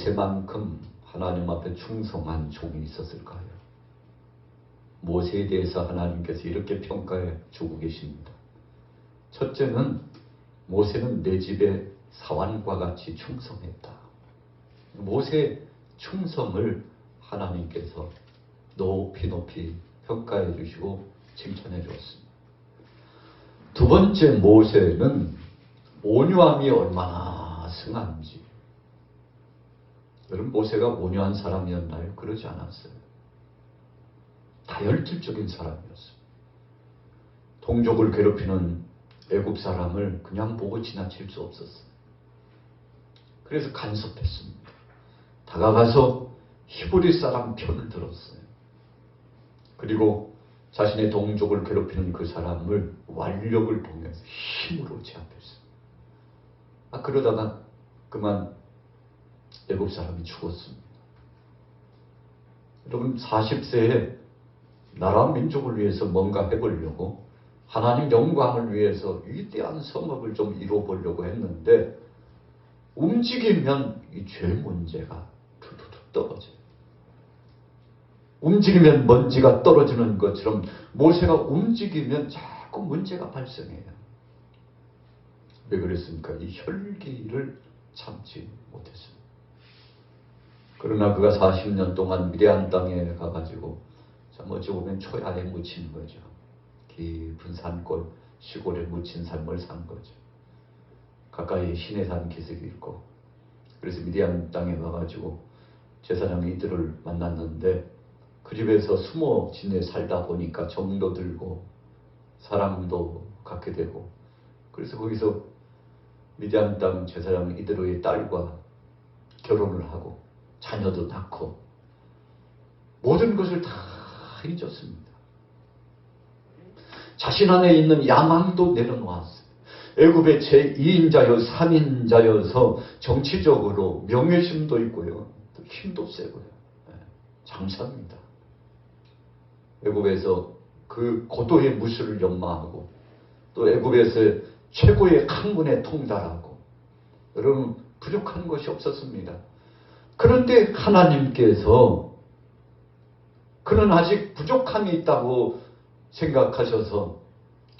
모세만큼 하나님 앞에 충성한 종이 있었을까요? 모세에 대해서 하나님께서 이렇게 평가해 주고 계십니다. 첫째는 모세는 내 집의 사환과 같이 충성했다. 모세의 충성을 하나님께서 높이 높이 평가해 주시고 칭찬해 주었습니다. 두 번째, 모세는 온유함이 얼마나 승한지. 여러분, 모세가 온유한 사람이었나요? 그러지 않았어요. 다혈질적인 사람이었어요. 동족을 괴롭히는 애굽 사람을 그냥 보고 지나칠 수 없었어요. 그래서 간섭했습니다. 다가가서 히브리 사람 편을 들었어요. 그리고 자신의 동족을 괴롭히는 그 사람을 완력을 통해서 힘으로 제압했어요. 그러다가 그만 애굽 사람이 죽었습니다. 여러분, 40세에 나라 민족을 위해서 뭔가 해보려고 하나님 영광을 위해서 위대한 성업을 좀 이뤄보려고 했는데 움직이면 이 죄 문제가 툭툭툭 떨어져요. 움직이면 먼지가 떨어지는 것처럼 모세가 움직이면 자꾸 문제가 발생해요. 왜 그랬습니까? 이 혈기를 참지 못했습니다. 그러나 그가 40년 동안 미디안 땅에 가가지고 참 어찌 보면 초야에 묻힌 거죠. 깊은 산골 시골에 묻힌 삶을 산 거죠. 가까이 시내산 기슭이 있고, 그래서 미디안 땅에 가가지고 제사장 이들을 만났는데 그 집에서 숨어 지내 살다 보니까 정도 들고 사랑도 갖게 되고, 그래서 거기서 미디안 땅 제사장 이드로의 딸과 결혼을 하고 자녀도 낳고 모든 것을 다 잊었습니다. 자신 안에 있는 야망도 내려놓았어요. 애굽의 제2인자여 3인자여서 정치적으로 명예심도 있고요, 또 힘도 세고요. 장사입니다. 애굽에서 그 고도의 무술을 연마하고 또 애굽에서 최고의 강군에 통달하고, 여러분, 부족한 것이 없었습니다. 그런데 하나님께서 그는 아직 부족함이 있다고 생각하셔서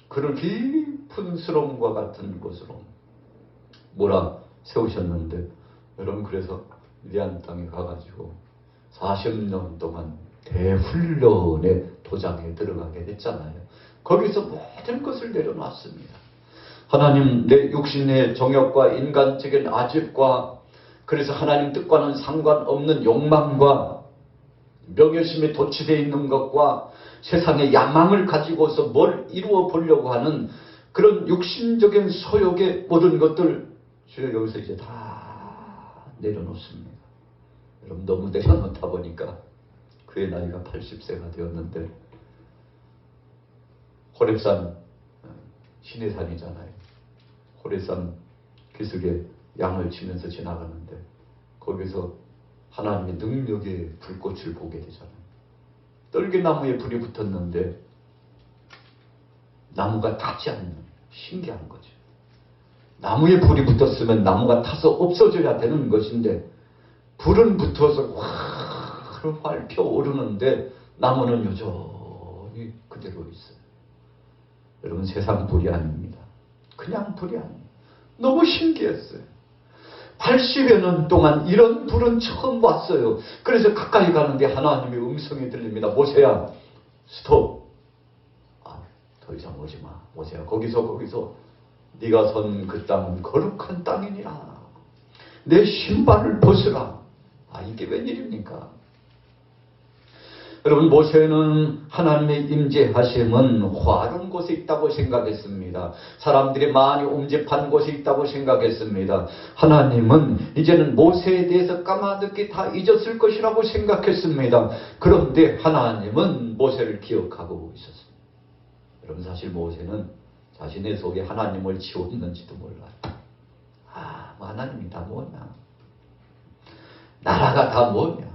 그를 깊은 수렁과 같은 곳으로 몰아 세우셨는데, 여러분, 그래서 미디안 땅에 가가지고 40년 동안 대훈련의 도장에 들어가게 됐잖아요. 거기서 모든 것을 내려놨습니다. 하나님, 내 육신의 정욕과 인간적인 아집과, 그래서 하나님 뜻과는 상관없는 욕망과 명예심에 도취되어 있는 것과 세상의 야망을 가지고서 뭘 이루어 보려고 하는 그런 육신적인 소욕의 모든 것들, 주여 여기서 이제 다 내려놓습니다. 여러분, 너무 내려놓다 보니까 그의 나이가 80세가 되었는데, 호렙산, 시내산이잖아요. 호렙산 기슭에 양을 치면서 지나가는데 거기서 하나님의 능력의 불꽃을 보게 되잖아요. 떨기나무에 불이 붙었는데 나무가 타지 않는, 신기한 거죠. 나무에 불이 붙었으면 나무가 타서 없어져야 되는 것인데 불은 붙어서 활활 피어오르는데 나무는 여전히 그대로 있어요. 여러분, 세상 불이 아닙니다. 그냥 불이 아닙니다. 너무 신기했어요. 80여 년 동안 이런 불은 처음 봤어요. 그래서 가까이 가는데 하나님의 음성이 들립니다. 모세야, 스톱. 더 이상 오지 마. 모세야, 거기서 네가 선 그 땅은 거룩한 땅이니라. 내 신발을 벗으라. 이게 웬일입니까? 여러분, 모세는 하나님의 임재하심은 화른 곳에 있다고 생각했습니다. 사람들이 많이 옴집한 곳에 있다고 생각했습니다. 하나님은 이제는 모세에 대해서 까마득히 다 잊었을 것이라고 생각했습니다. 그런데 하나님은 모세를 기억하고 있었습니다. 여러분, 사실 모세는 자신의 속에 하나님을 지웠는지도 몰라요. 하나님이 다 뭐냐? 나라가 다 뭐냐?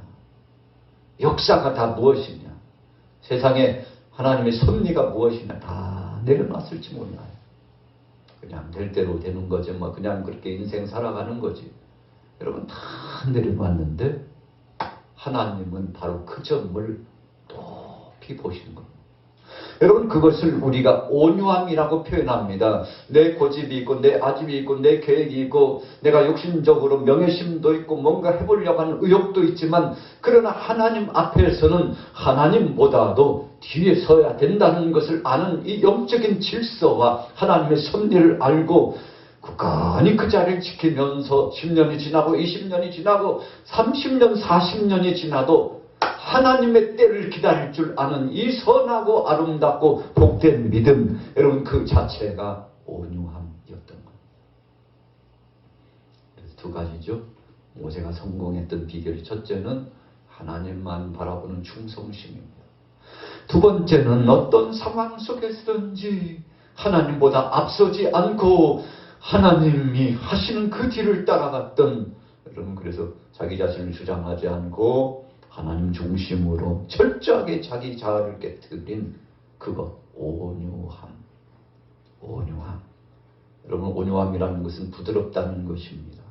역사가 다 무엇이냐? 세상에 하나님의 섭리가 무엇이냐? 다 내려놨을지 몰라요. 그냥 될 대로 되는 거지, 그냥 그렇게 인생 살아가는 거지. 여러분 다 내려놨는데 하나님은 바로 그 점을 높이 보시는 겁니다. 여러분 그것을 우리가 온유함이라고 표현합니다. 내 고집이 있고 내 아집이 있고 내 계획이 있고 내가 욕심적으로 명예심도 있고 뭔가 해보려고 하는 의욕도 있지만 그러나 하나님 앞에서는 하나님보다도 뒤에 서야 된다는 것을 아는 이 영적인 질서와 하나님의 섭리를 알고 굳건히 그 자리를 지키면서 10년이 지나고 20년이 지나고 30년 40년이 지나도 하나님의 때를 기다릴 줄 아는 이 선하고 아름답고 복된 믿음, 여러분 그 자체가 온유함이었던 겁니다. 그래서 두 가지죠. 모세가 성공했던 비결이, 첫째는 하나님만 바라보는 충성심입니다. 두 번째는 어떤 상황 속에서든지 하나님보다 앞서지 않고 하나님이 하시는 그 뒤를 따라갔던, 여러분 그래서 자기 자신을 주장하지 않고 하나님 중심으로 철저하게 자기 자아를 깨뜨린 그것, 온유함. 온유함. 여러분 온유함이라는 것은 부드럽다는 것입니다.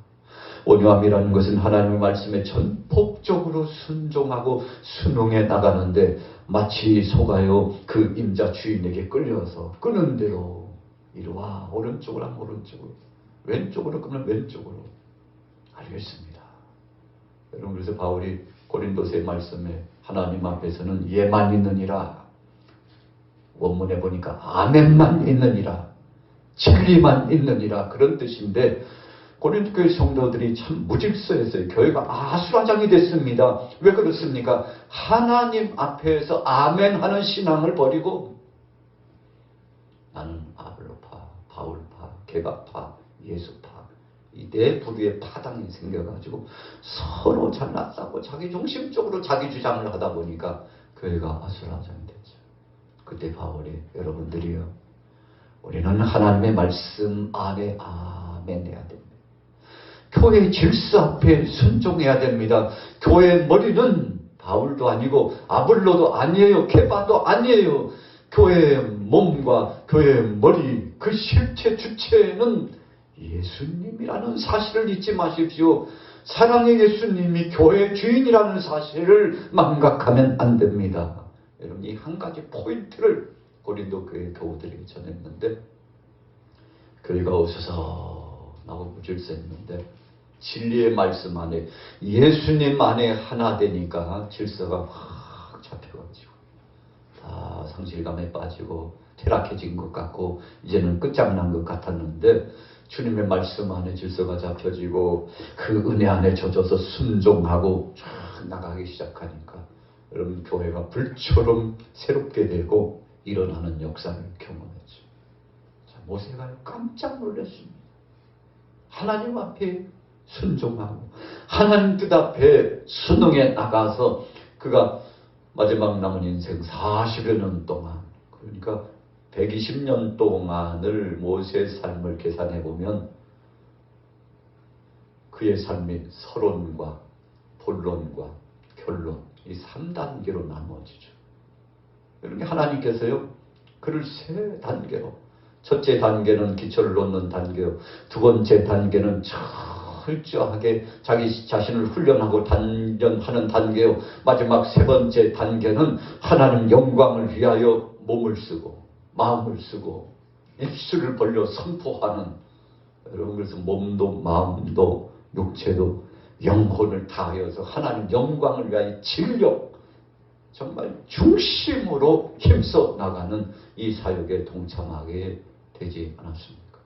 온유함이라는 것은 하나님의 말씀에 전폭적으로 순종하고 순응해 나가는데 마치 소가요 그 임자 주인에게 끌려서 끄는 대로 이리와, 오른쪽으로 하면 오른쪽으로, 왼쪽으로 끄면 왼쪽으로. 알겠습니다. 여러분 그래서 바울이 고린도서의 말씀에 하나님 앞에서는 예만 있느니라, 원문에 보니까 아멘만 있느니라, 진리만 있느니라, 그런 뜻인데 고린도 교회 성도들이 참 무질서했어요. 교회가 아수라장이 됐습니다. 왜 그렇습니까? 하나님 앞에서 아멘하는 신앙을 버리고 나는 아볼로파, 바울파, 개바파, 예수파, 이 네 부류의 파당이 생겨가지고 서로 잘났다고 자기 중심적으로 자기 주장을 하다 보니까 교회가 아수라장이 됐죠. 그때 바울이, 여러분들이요, 우리는 하나님의 말씀 안에 아멘해야 됩니다. 교회의 질서 앞에 순종해야 됩니다. 교회의 머리는 바울도 아니고 아볼로도 아니에요. 케바도 아니에요. 교회의 몸과 교회의 머리, 그 실체 주체는 예수님이라는 사실을 잊지 마십시오. 사랑의 예수님이 교회의 주인이라는 사실을 망각하면 안 됩니다. 여러분 이 한 가지 포인트를 고린도 교회 교우들에게 전했는데 교회가 어수서 나고 무질서했는데 진리의 말씀 안에, 예수님 안에 하나 되니까 질서가 확 잡혀가지고 다 상실감에 빠지고 퇴락해진 것 같고 이제는 끝장난 것 같았는데 주님의 말씀 안에 질서가 잡혀지고 그 은혜 안에 젖어서 순종하고 쫙 나가기 시작하니까 여러분 교회가 불처럼 새롭게 되고 일어나는 역사를 경험했죠. 자, 모세가 깜짝 놀랐습니다. 하나님 앞에 순종하고 하나님 뜻 앞에 순응해 나가서 그가 마지막 남은 인생 40여 년 동안, 그러니까 120년 동안을 모세의 삶을 계산해 보면 그의 삶이 서론과 본론과 결론, 이 3단계로 나누어지죠. 그러니까 하나님께서요 그를 3단계로, 첫째 단계는 기초를 놓는 단계요, 두 번째 단계는 철저하게 자기 자신을 훈련하고 단련하는 단계요, 마지막 세 번째 단계는 하나님 영광을 위하여 몸을 쓰고 마음을 쓰고 입술을 벌려 선포하는, 여러분 그래서 몸도 마음도 육체도 영혼을 다하여서 하나님 영광을 위하여 진력, 정말 중심으로 힘써 나가는 이 사역에 동참하게 되지 않았습니까?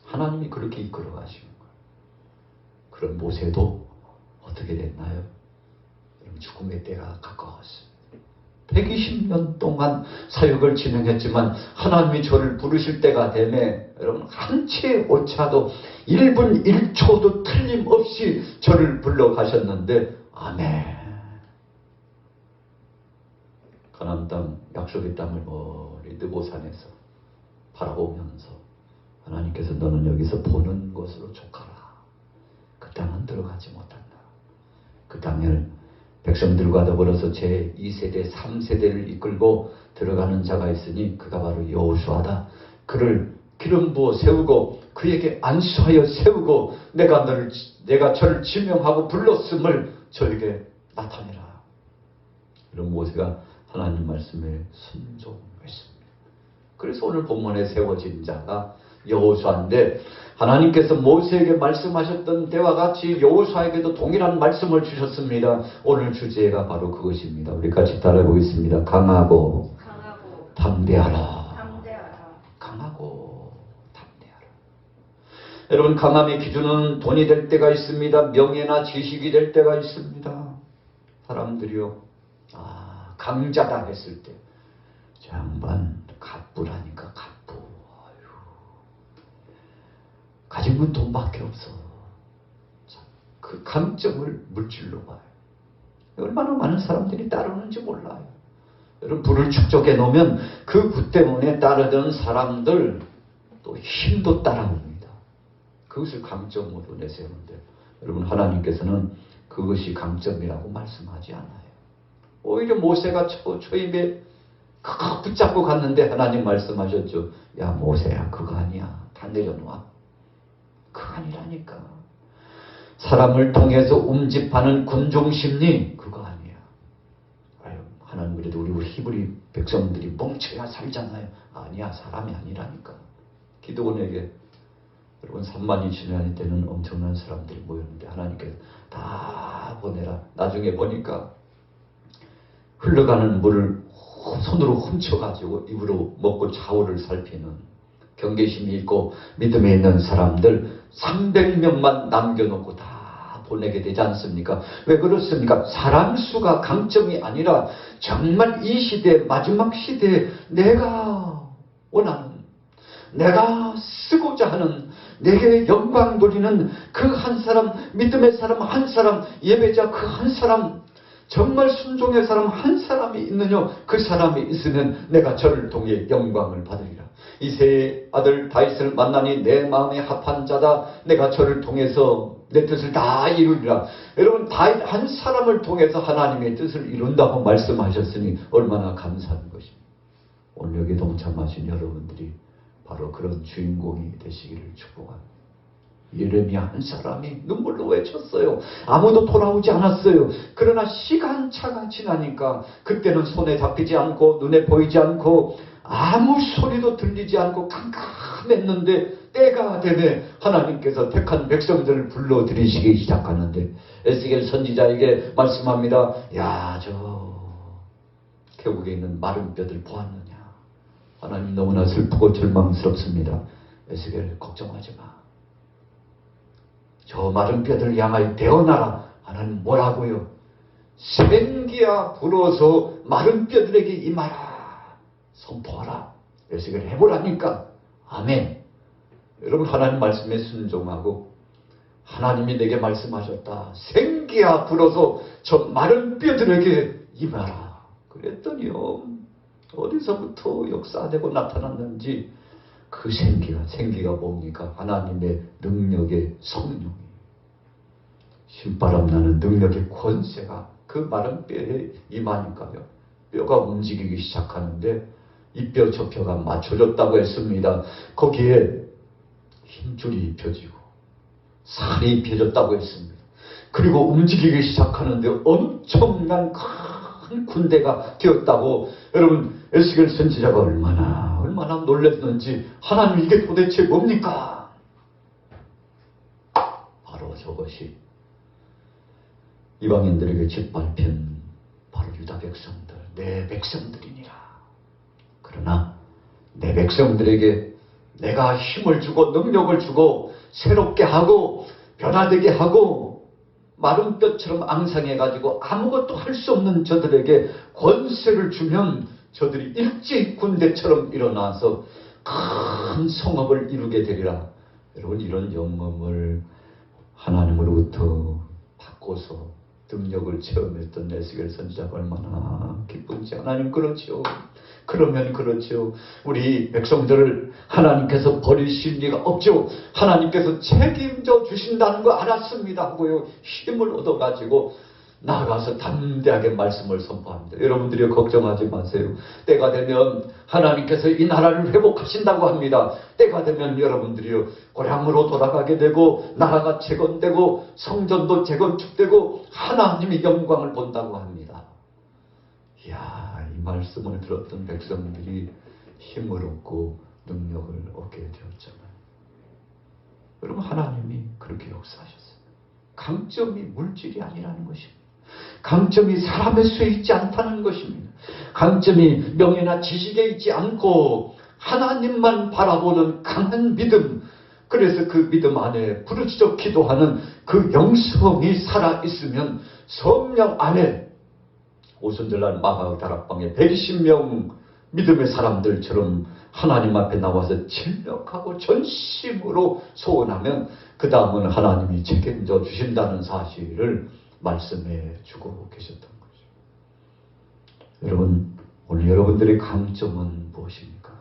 하나님이 그렇게 이끌어 가시는 거예요. 그런 모세도 어떻게 됐나요? 죽음의 때가 가까웠습니다. 120년 동안 사역을 진행했지만 하나님이 저를 부르실 때가 되매 여러분 한 채의 오차도 1분 1초도 틀림없이 저를 불러가셨는데 아멘. 가나안 땅, 약속의 땅을 멀리 느보산에서 바라보면서 하나님께서 너는 여기서 보는 것으로 족하라. 그 땅은 들어가지 못한다. 그 땅을 백성들과 더불어서 제2세대, 3세대를 이끌고 들어가는 자가 있으니 그가 바로 여호수아다. 그를 기름 부어 세우고 그에게 안수하여 세우고 내가 저를 지명하고 불렀음을 저에게 나타내라. 이런 모세가 하나님 말씀에 순종했습니다. 그래서 오늘 본문에 세워진 자가 여호수아인데 하나님께서 모세에게 말씀하셨던 때와 같이 여호수아에게도 동일한 말씀을 주셨습니다. 오늘 주제가 바로 그것입니다. 우리 같이 따라해보겠습니다. 강하고 담대하라. 강하고 담대하라. 여러분, 강함의 기준은 돈이 될 때가 있습니다. 명예나 지식이 될 때가 있습니다. 사람들이요, 강자다 했을 때 저 양반 갑부라니까. 갑부. 가진 건 돈밖에 없어. 그 강점을 물질로 봐요. 얼마나 많은 사람들이 따르는지 몰라요. 여러분, 부를 축적해 놓으면 그 부 때문에 따르던 사람들 또 힘도 따라옵니다. 그것을 강점으로 내세우는데 여러분, 하나님께서는 그것이 강점이라고 말씀하지 않아요. 오히려 모세가 초임에 붙잡고 갔는데 하나님 말씀하셨죠. 야 모세야, 그거 아니야. 다 내려놓아. 그거 아니라니까. 사람을 통해서 움집하는 군중심리 그거 아니야. 아유, 하나님 그래도 우리 히브리 백성들이 멍쳐야 살잖아요. 아니야, 사람이 아니라니까. 기드온에게 여러분 32,000년이 되는 엄청난 사람들이 모였는데 하나님께서 다 보내라. 나중에 보니까 흘러가는 물을 손으로 훔쳐가지고 입으로 먹고 좌우를 살피는 경계심이 있고 믿음에 있는 사람들 300명만 남겨놓고 다 보내게 되지 않습니까? 왜 그렇습니까? 사람 수가 강점이 아니라 정말 이 시대, 마지막 시대에 내가 원하는, 내가 쓰고자 하는, 내게 영광 돌리는 그 한 사람, 믿음의 사람 한 사람, 예배자 그 한 사람, 정말 순종의 사람 한 사람이 있느냐? 그 사람이 있으면 내가 저를 통해 영광을 받으리라. 이새의 아들 다윗을 만나니 내 마음에 합한 자다. 내가 저를 통해서 내 뜻을 다 이루리라. 여러분, 다윗 한 사람을 통해서 하나님의 뜻을 이룬다고 말씀하셨으니 얼마나 감사한 것입니다. 오늘 여기 동참하신 여러분들이 바로 그런 주인공이 되시기를 축복합니다. 예레미야 한 사람이 눈물로 외쳤어요. 아무도 돌아오지 않았어요. 그러나 시간차가 지나니까 그때는 손에 잡히지 않고 눈에 보이지 않고 아무 소리도 들리지 않고 깜깜했는데 때가 되매 하나님께서 택한 백성들을 불러들이시기 시작하는데 에스겔 선지자에게 말씀합니다. 야, 저 계곡에 있는 마른 뼈들 보았느냐. 하나님 너무나 슬프고 절망스럽습니다. 에스겔 걱정하지 마. 저 마른 뼈들을 향하여 대어나라. 하나님 뭐라고요? 생기야 불어서 마른 뼈들에게 임하라. 선포하라. 에스겔 해보라니까. 아멘. 여러분, 하나님 말씀에 순종하고 하나님이 내게 말씀하셨다. 생기야 불어서 저 마른 뼈들에게 임하라. 그랬더니요, 어디서부터 역사되고 나타났는지 그 생기가 뭡니까? 하나님의 능력의 성령이, 신바람 나는 능력의 권세가 그 마른 뼈에 임하니까요, 뼈가 움직이기 시작하는데 이 뼈 저 뼈가 맞춰졌다고 했습니다. 거기에 힘줄이 입혀지고 살이 입혀졌다고 했습니다. 그리고 움직이기 시작하는데 엄청난 큰 군대가 되었다고. 여러분, 에스겔 선지자가 얼마나 놀랐는지. 하나님, 이게 도대체 뭡니까? 바로 저것이 이방인들에게 짓밟힌 바로 유다 백성들, 내 백성들이니라. 그러나 내 백성들에게 내가 힘을 주고 능력을 주고 새롭게 하고 변화되게 하고 마른 뼈처럼 앙상해가지고 아무것도 할 수 없는 저들에게 권세를 주면 저들이 일제히 군대처럼 일어나서 큰 성업을 이루게 되리라. 여러분, 이런 영감을 하나님으로부터 받고서 능력을 체험했던 에스겔 선지자가 얼마나 기쁜지. 하나님, 그렇죠. 그러면 그렇죠. 우리 백성들을 하나님께서 버리실 리가 없죠. 하나님께서 책임져 주신다는 거 알았습니다 하고요, 힘을 얻어가지고 나아가서 담대하게 말씀을 선포합니다. 여러분들이 걱정하지 마세요. 때가 되면 하나님께서 이 나라를 회복하신다고 합니다. 때가 되면 여러분들이 고향으로 돌아가게 되고 나라가 재건되고 성전도 재건축되고 하나님의 영광을 본다고 합니다. 이야, 이 말씀을 들었던 백성들이 힘을 얻고 능력을 얻게 되었잖아요. 여러분, 하나님이 그렇게 역사하셨어요. 강점이 물질이 아니라는 것입니다. 강점이 사람의 수에 있지 않다는 것입니다. 강점이 명예나 지식에 있지 않고 하나님만 바라보는 강한 믿음, 그래서 그 믿음 안에 부르짖어 기도하는 그 영성이 살아있으면 성령 안에 오순절날 마가의 다락방에 120명 믿음의 사람들처럼 하나님 앞에 나와서 진력하고 전심으로 소원하면 그 다음은 하나님이 책임져 주신다는 사실을 말씀해 주고 계셨던 거죠. 여러분, 오늘 여러분들의 강점은 무엇입니까?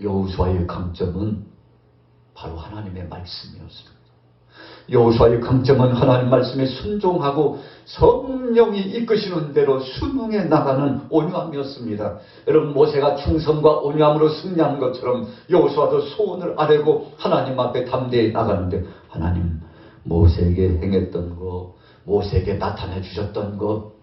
여호수아의 강점은 바로 하나님의 말씀이었습니다. 여호수아의 강점은 하나님 말씀에 순종하고 성령이 이끄시는 대로 순응해 나가는 온유함이었습니다. 여러분, 모세가 충성과 온유함으로 승리한 것처럼 여호수아도 소원을 아뢰고 하나님 앞에 담대히 나가는데, 하나님 모세에게 행했던 거, 모세에게 나타내 주셨던 거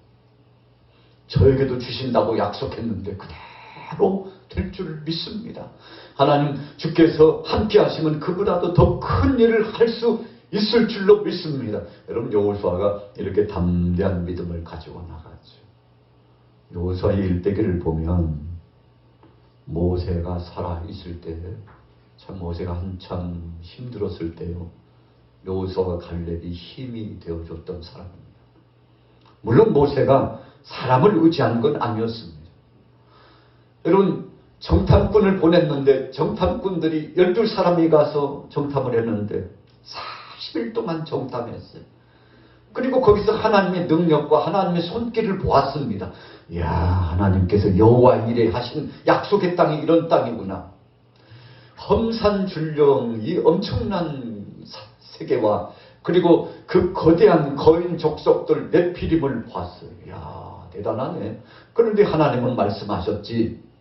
저에게도 주신다고 약속했는데 그대로 될 줄 믿습니다. 하나님 주께서 함께 하시면 그보다도 더 큰 일을 할 수 있을 줄로 믿습니다. 여러분, 여호수아가 이렇게 담대한 믿음을 가지고 나갔죠. 여호수아의 일대기를 보면 모세가 살아있을 때, 참 모세가 한참 힘들었을 때요, 여호수아와 갈렙이 힘이 되어줬던 사람입니다. 물론 모세가 사람을 의지한 건 아니었습니다. 여러분, 정탐꾼을 보냈는데 정탐꾼들이 12사람이 가서 정탐을 했는데 40일 동안 정탐했어요. 그리고 거기서 하나님의 능력과 하나님의 손길을 보았습니다. 이야, 하나님께서 여호와 이레 하신 약속의 땅이 이런 땅이구나. 험산줄령, 이 엄청난 세계와 그리고 그 거대한 거인 족속들 네피림을 봤어요. 이야, 대단하네. 그런데 하나님은 말씀하셨지,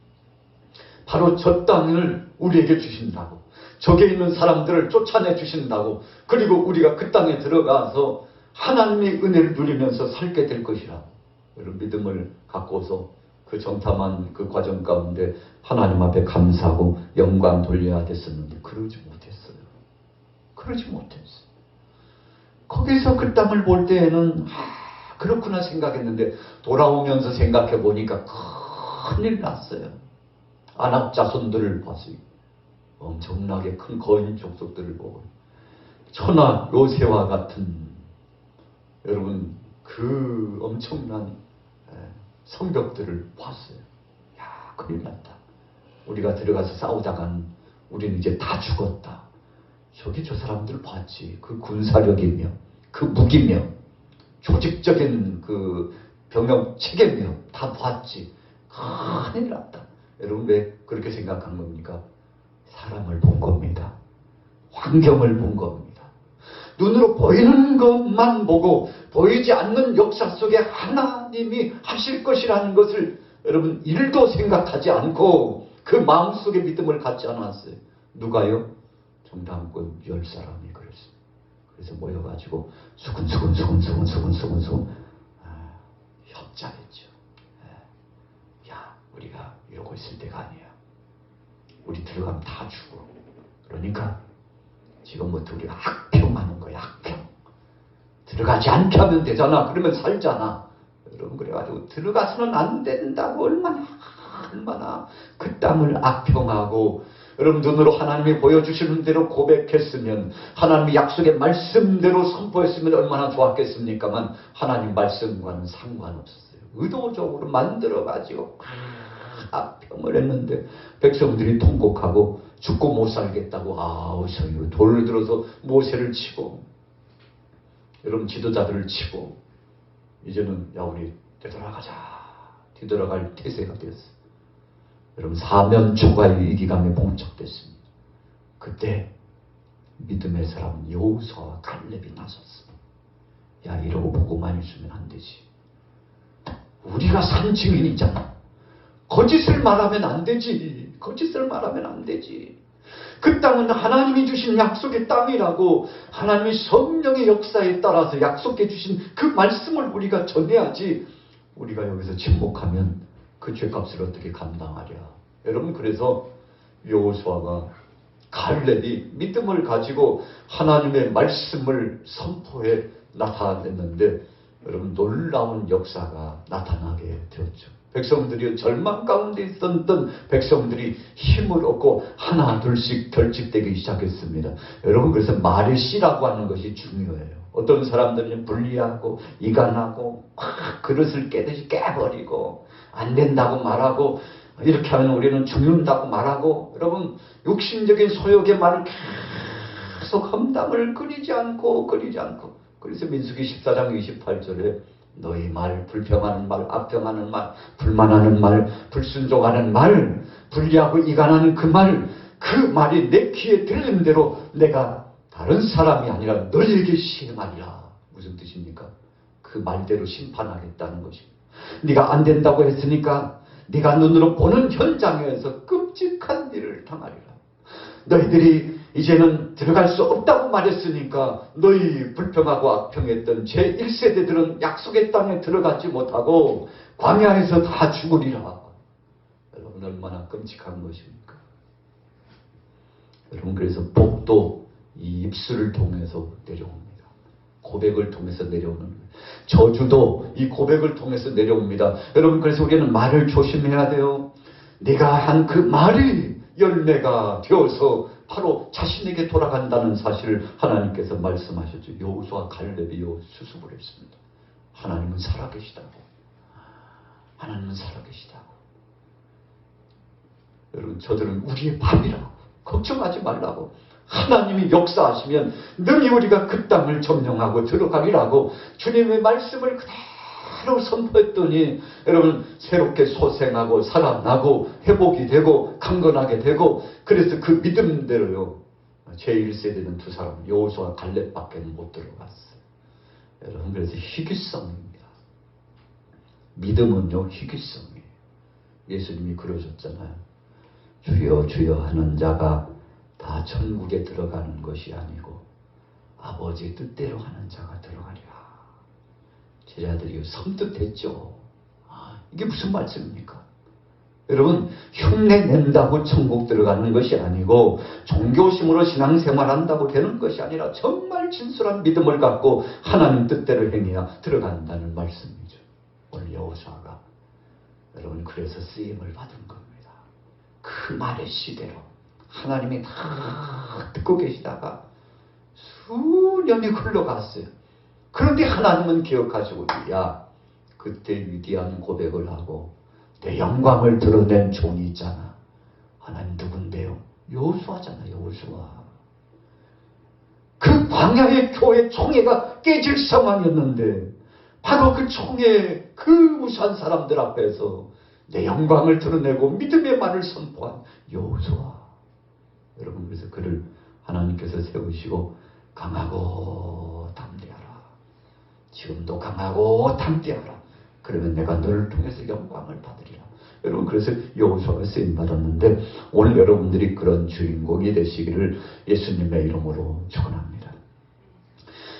바로 저 땅을 우리에게 주신다고, 저기에 있는 사람들을 쫓아내 주신다고, 그리고 우리가 그 땅에 들어가서 하나님의 은혜를 누리면서 살게 될 것이라. 여러분, 믿음을 갖고서 그 정탐한 그 과정 가운데 하나님 앞에 감사하고 영광 돌려야 됐었는데 그러지 못했어요. 그러지 못했어요. 거기서 그 땅을 볼 때에는 그렇구나 생각했는데 돌아오면서 생각해 보니까 큰일 났어요. 아낙 자손들을 봤어요. 엄청나게 큰 거인 족속들을 보고 천하 요새와 같은, 여러분, 그 엄청난 성벽들을 봤어요. 야, 큰일 났다. 우리가 들어가서 싸우다간 우리는 이제 다 죽었다. 저기 저 사람들 봤지. 그 군사력이며 그 무기며 조직적인 그 병력 체계며 다 봤지. 큰일 났다. 여러분, 왜 그렇게 생각한 겁니까? 사람을 본 겁니다. 환경을 본 겁니다. 눈으로 보이는 것만 보고 보이지 않는 역사 속에 하나님이 하실 것이라는 것을 여러분 일도 생각하지 않고 그 마음속에 믿음을 갖지 않았어요. 누가요? 정탐꾼 10사람이 그랬어요. 그래서 모여가지고 수근수근 협작했죠. 야, 우리가 이러고 있을 때가 아니야. 우리 들어가면 다 죽어. 그러니까 지금부터 우리가 악평하는 거야. 악평. 들어가지 않게 하면 되잖아. 그러면 살잖아. 여러분, 그래가지고 들어가서는 안 된다고 얼마나 그 땅을 악평하고, 여러분, 눈으로 하나님이 보여주시는 대로 고백했으면, 하나님의 약속의 말씀대로 선포했으면 얼마나 좋았겠습니까만 하나님 말씀과는 상관없었어요. 의도적으로 만들어가지고 악평을 했는데 백성들이 통곡하고 죽고 못 살겠다고 어서 돌을 들어서 모세를 치고, 여러분, 지도자들을 치고, 이제는 야, 우리 되돌아가자. 뒤돌아갈 태세가 되었어요. 여러분, 사면초가의 위기감에 봉착됐습니다. 그때 믿음의 사람 여호수아와 갈렙이 나섰습니다. 야, 이러고 보고만 있으면 안 되지. 우리가 산 증인이잖아. 거짓을 말하면 안 되지. 거짓을 말하면 안 되지. 그 땅은 하나님이 주신 약속의 땅이라고, 하나님의 성령의 역사에 따라서 약속해 주신 그 말씀을 우리가 전해야지. 우리가 여기서 침묵하면 그 죄값을 어떻게 감당하랴. 여러분, 그래서 여호수아가, 갈렙이 믿음을 가지고 하나님의 말씀을 선포해 나타냈는데, 여러분, 놀라운 역사가 나타나게 되었죠. 백성들이 절망 가운데 있었던 백성들이 힘을 얻고 하나 둘씩 결집되기 시작했습니다. 여러분, 그래서 말의 씨라고 하는 것이 중요해요. 어떤 사람들은 불리하고 이간하고 막 그릇을 깨듯이 깨버리고 안 된다고 말하고, 이렇게 하면 우리는 죽는다고 말하고, 여러분, 육신적인 소욕의 말을 계속 험담을 끊이지 않고. 그래서 민수기 14장 28절에 너희 말, 불평하는 말, 악평하는 말, 불만하는 말, 불순종하는 말, 불리하고 이간하는 그 말이 내 귀에 들린 대로 내가 다른 사람이 아니라 너희에게 시행하리라. 무슨 뜻입니까? 그 말대로 심판하겠다는 것입니다. 네가 안 된다고 했으니까 네가 눈으로 보는 현장에서 끔찍한 일을 당하리라. 너희들이 이제는 들어갈 수 없다고 말했으니까 너희 불평하고 악평했던 제1세대들은 약속의 땅에 들어가지 못하고 광야에서 다 죽으리라. 여러분, 얼마나 끔찍한 것입니까? 여러분, 그래서 복도 이 입술을 통해서 내려옵니다. 고백을 통해서 내려오는 거예요. 저주도 이 고백을 통해서 내려옵니다. 여러분, 그래서 우리는 말을 조심해야 돼요. 네가 한 그 말이 열매가 되어서 바로 자신에게 돌아간다는 사실을 하나님께서 말씀하셨죠. 여호수아, 갈렙이 수습을 했습니다. 하나님은 살아계시다고. 하나님은 살아계시다고. 여러분, 저들은 우리의 밥이라고. 걱정하지 말라고. 하나님이 역사하시면 능히 우리가 그 땅을 점령하고 들어가리라고 주님의 말씀을 그대로 선포했더니, 여러분, 새롭게 소생하고 살아나고 회복이 되고 강건하게 되고, 그래서 그 믿음대로요, 제1세대는 두 사람, 여호수아, 갈렙밖에 못 들어갔어요. 여러분, 그래서 희귀성입니다. 믿음은요, 희귀성이에요. 예수님이 그러셨잖아요. 주여 주여 하는 자가 다 천국에 들어가는 것이 아니고 아버지의 뜻대로 하는 자가 들어가리라. 제자들이 섬뜩했죠. 이게 무슨 말씀입니까? 여러분, 흉내 낸다고 천국 들어가는 것이 아니고 종교심으로 신앙생활한다고 되는 것이 아니라 정말 진솔한 믿음을 갖고 하나님 뜻대로 행해야 들어간다는 말씀이죠. 오늘 여호수아가 여러분, 그래서 쓰임을 받은 겁니다. 그 말의 시대로 하나님이 다 듣고 계시다가 수년이 흘러갔어요. 그런데 하나님은 기억하시고, 야, 그때 위대한 고백을 하고 내 영광을 드러낸 종이 있잖아. 하나님 누군데요? 여호수아잖아. 여호수아. 그 광야의 교회 총회가 깨질 상황이었는데 바로 그 총회, 그 무수한 사람들 앞에서 내 영광을 드러내고 믿음의 말을 선포한 여호수아. 여러분, 그래서 그를 하나님께서 세우시고 강하고 담대하라. 지금도 강하고 담대하라. 그러면 내가 너를 통해서 영광을 받으리라. 여러분, 그래서 여호수아가 쓰임 받았는데 오늘 여러분들이 그런 주인공이 되시기를 예수님의 이름으로 축원합니다.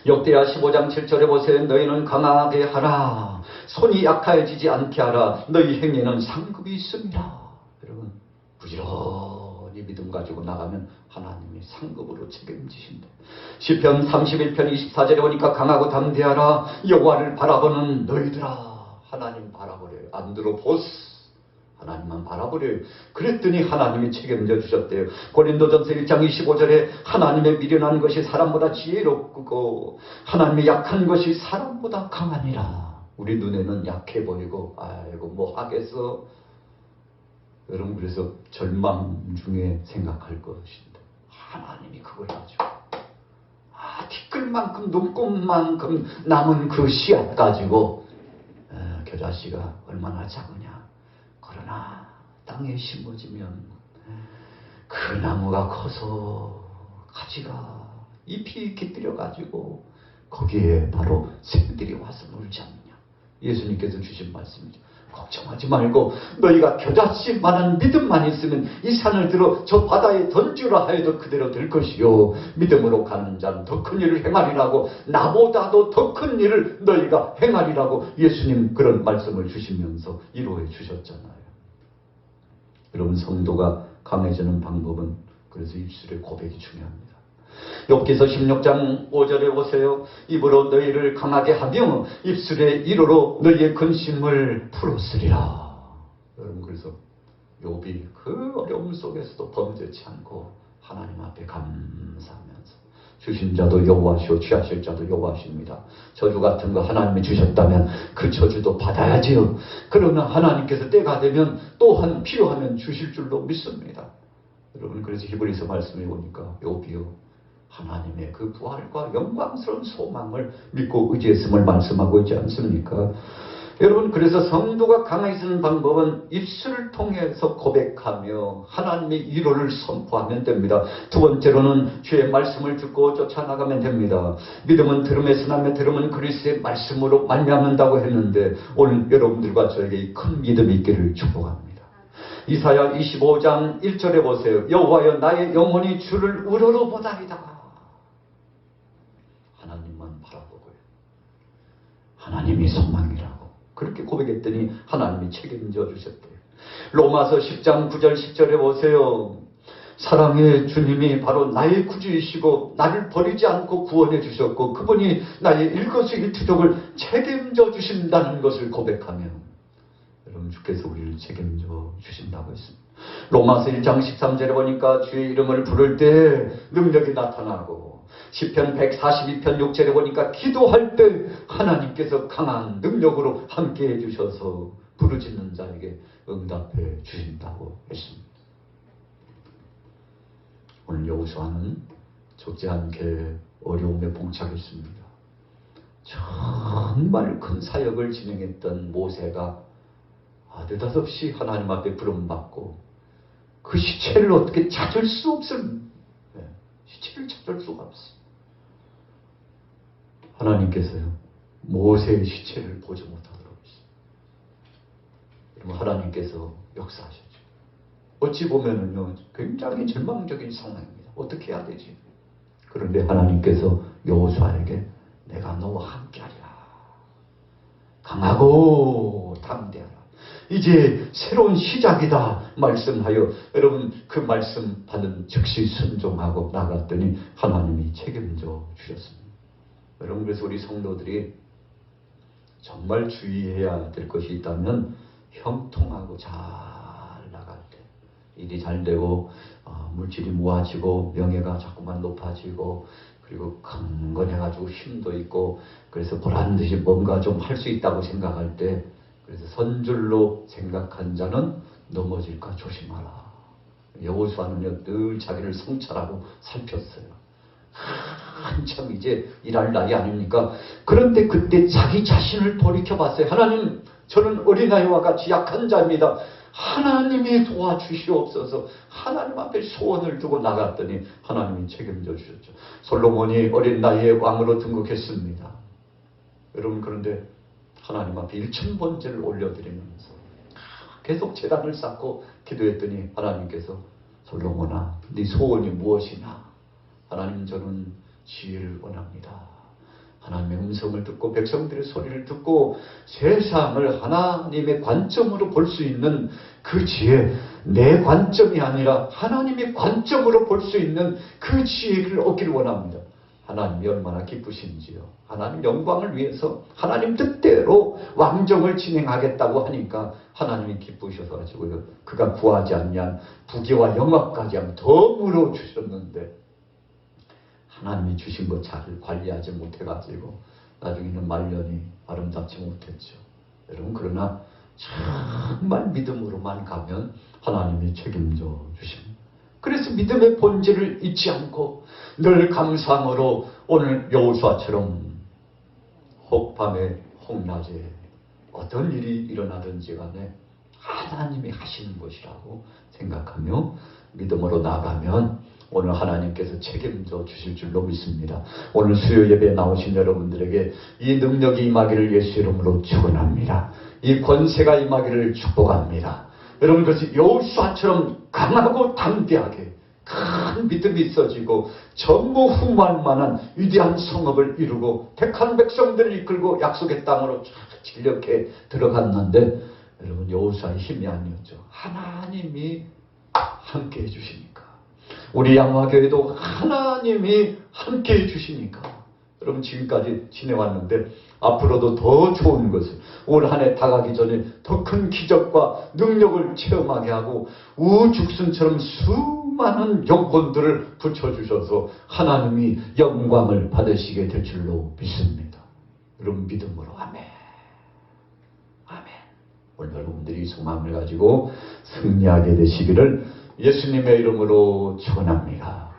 역대하 15장 7절에 보세요. 너희는 강하게 하라. 손이 약해지지 않게 하라. 너희 행위는 상급이 있습니다. 여러분, 부지런히 믿음 가지고 나가면 하나님이 상급으로 책임지신다. 시편 31편 24절에 보니까 강하고 담대하라. 여호와를 바라보는 너희들아. 하나님 바라보래요. 안드로포스. 하나님만 바라보래요. 그랬더니 하나님이 책임져 주셨대요. 고린도전서 1장 25절에 하나님의 미련한 것이 사람보다 지혜롭고 하나님의 약한 것이 사람보다 강하니라. 우리 눈에는 약해 보이고 아이고 뭐 하겠어. 여러분, 그래서 절망 중에 생각할 것인데 하나님이 그걸 가지고 티끌만큼 눈곱만큼 남은 그 씨앗 가지고 겨자씨가 얼마나 작으냐. 그러나 땅에 심어지면 그 나무가 커서 가지가 잎이 깃들여 가지고 거기에 바로 새들이 와서 놀지 않느냐. 예수님께서 주신 말씀이죠. 걱정하지 말고 너희가 겨자씨만한 믿음만 있으면 이 산을 들어 저 바다에 던지라 하여도 그대로 될 것이요 믿음으로 가는 자는 더 큰 일을 행하리라고, 나보다도 더 큰 일을 너희가 행하리라고 예수님 그런 말씀을 주시면서 이루어 주셨잖아요. 여러분, 성도가 강해지는 방법은 그래서 입술의 고백이 중요합니다. 욥기서 16장 5절에 보세요. 입으로 너희를 강하게 하며 입술의 이로로 너희의 근심을 풀었으리라. 여러분, 그래서 욥이 그 어려움 속에서도 범죄치 않고 하나님 앞에 감사하면서 주신 자도 여호와시오 취하실 자도 여호와십니다. 저주 같은 거 하나님이 주셨다면 그 저주도 받아야지요. 그러면 하나님께서 때가 되면 또한 필요하면 주실 줄로 믿습니다. 여러분, 그래서 히브리서 말씀에 보니까 욥이요 하나님의 그 부활과 영광스러운 소망을 믿고 의지했음을 말씀하고 있지 않습니까? 여러분, 그래서 성도가 강해지는 방법은 입술을 통해서 고백하며 하나님의 위로를 선포하면 됩니다. 두 번째로는 주의 말씀을 듣고 쫓아나가면 됩니다. 믿음은 들음에서 나며 들음은 그리스도의 말씀으로 말미암는다고 했는데 오늘 여러분들과 저에게 큰 믿음이 있기를 축복합니다. 이사야 25장 1절에 보세요. 여호와여 나의 영혼이 주를 우러러보다이다. 하나님만 바라보고요. 하나님이 소망이라고 그렇게 고백했더니 하나님이 책임져 주셨대요. 로마서 10장 9절 10절에 보세요. 사랑의 주님이 바로 나의 구주이시고 나를 버리지 않고 구원해 주셨고 그분이 나의 일거수일투족을 책임져 주신다는 것을 고백하며 여러분, 주께서 우리를 책임져 주신다고 했습니다. 로마서 1장 13절에 보니까 주의 이름을 부를 때 능력이 나타나고 시편 142편 6절에 보니까 기도할 때 하나님께서 강한 능력으로 함께해 주셔서 부르짖는 자에게 응답해 주신다고 했습니다. 오늘 여호수아는 적지 않게 어려움에 봉착했습니다. 정말 큰 사역을 진행했던 모세가 느닷없이 하나님 앞에 부름받고 그 시체를 어떻게 찾을 수 없을, 시체를 찾을 수가 없어요. 하나님께서요 모세의 시체를 보지 못하도록 했어요. 여러분, 하나님께서 역사하셨죠. 어찌 보면은요 굉장히 절망적인 상황입니다. 어떻게 해야 되지? 그런데 하나님께서 여호수아에게 내가 너와 함께하리라. 강하고 담대하라. 이제 새로운 시작이다 말씀하여 여러분 그 말씀 받은 즉시 순종하고 나갔더니 하나님이 책임져 주셨습니다. 여러분, 그래서 우리 성도들이 정말 주의해야 될 것이 있다면 형통하고 잘 나갈 때 일이 잘 되고 물질이 모아지고 명예가 자꾸만 높아지고 그리고 강건해가지고 힘도 있고 그래서 보란듯이 뭔가 좀 할 수 있다고 생각할 때 그래서 선줄로 생각한 자는 넘어질까 조심하라. 여호수아는요 늘 자기를 성찰하고 살폈어요. 한참 이제 일할 나이 아닙니까? 그런데 그때 자기 자신을 돌이켜봤어요. 하나님, 저는 어린아이와 같이 약한 자입니다. 하나님이 도와주시옵소서. 하나님 앞에 소원을 두고 나갔더니 하나님이 책임져 주셨죠. 솔로몬이 어린 나이에 왕으로 등극했습니다. 여러분, 그런데 하나님 앞에 1000번째를 올려드리면서 계속 제단을 쌓고 기도했더니 하나님께서 솔로몬아, 네 소원이 무엇이냐? 하나님, 저는 지혜를 원합니다. 하나님의 음성을 듣고 백성들의 소리를 듣고 세상을 하나님의 관점으로 볼 수 있는 그 지혜, 내 관점이 아니라 하나님의 관점으로 볼 수 있는 그 지혜를 얻기를 원합니다. 하나님이 얼마나 기쁘신지요. 하나님 영광을 위해서 하나님 뜻대로 왕정을 진행하겠다고 하니까 하나님이 기쁘셔서 가지고요. 그가 구하지 않냐 부귀와 영화까지 하면 더 물어주셨는데 하나님이 주신 것 잘 관리하지 못해가지고 나중에는 말년이 아름답지 못했죠. 여러분, 그러나 정말 믿음으로만 가면 하나님이 책임져 주십니다. 그래서 믿음의 본질을 잊지 않고 늘 감상으로 오늘 여호수아처럼 혹밤에 혹낮에 어떤 일이 일어나든지 간에 하나님이 하시는 것이라고 생각하며 믿음으로 나가면 오늘 하나님께서 책임져 주실 줄로 믿습니다. 오늘 수요 예배에 나오신 여러분들에게 이 능력이 임하기를 예수 이름으로 축원합니다. 이 권세가 임하기를 축복합니다. 여러분, 그것이 여호수아처럼 강하고 담대하게 큰 믿음이 있어지고 전무후무할 위대한 성읍을 이루고 택한 백성들을 이끌고 약속의 땅으로 진력해 들어갔는데, 여러분, 여호수아의 힘이 아니었죠. 하나님이 함께 해주시니까. 우리 양화교회도 하나님이 함께 해주시니까 여러분 지금까지 지내왔는데, 앞으로도 더 좋은 것을 올 한 해 다가기 전에 더 큰 기적과 능력을 체험하게 하고 우죽순처럼 수많은 영혼들을 붙여주셔서 하나님이 영광을 받으시게 될 줄로 믿습니다. 여러분 믿음으로 아멘. 아멘. 오늘 여러분들이 소망을 가지고 승리하게 되시기를 예수님의 이름으로 축원합니다.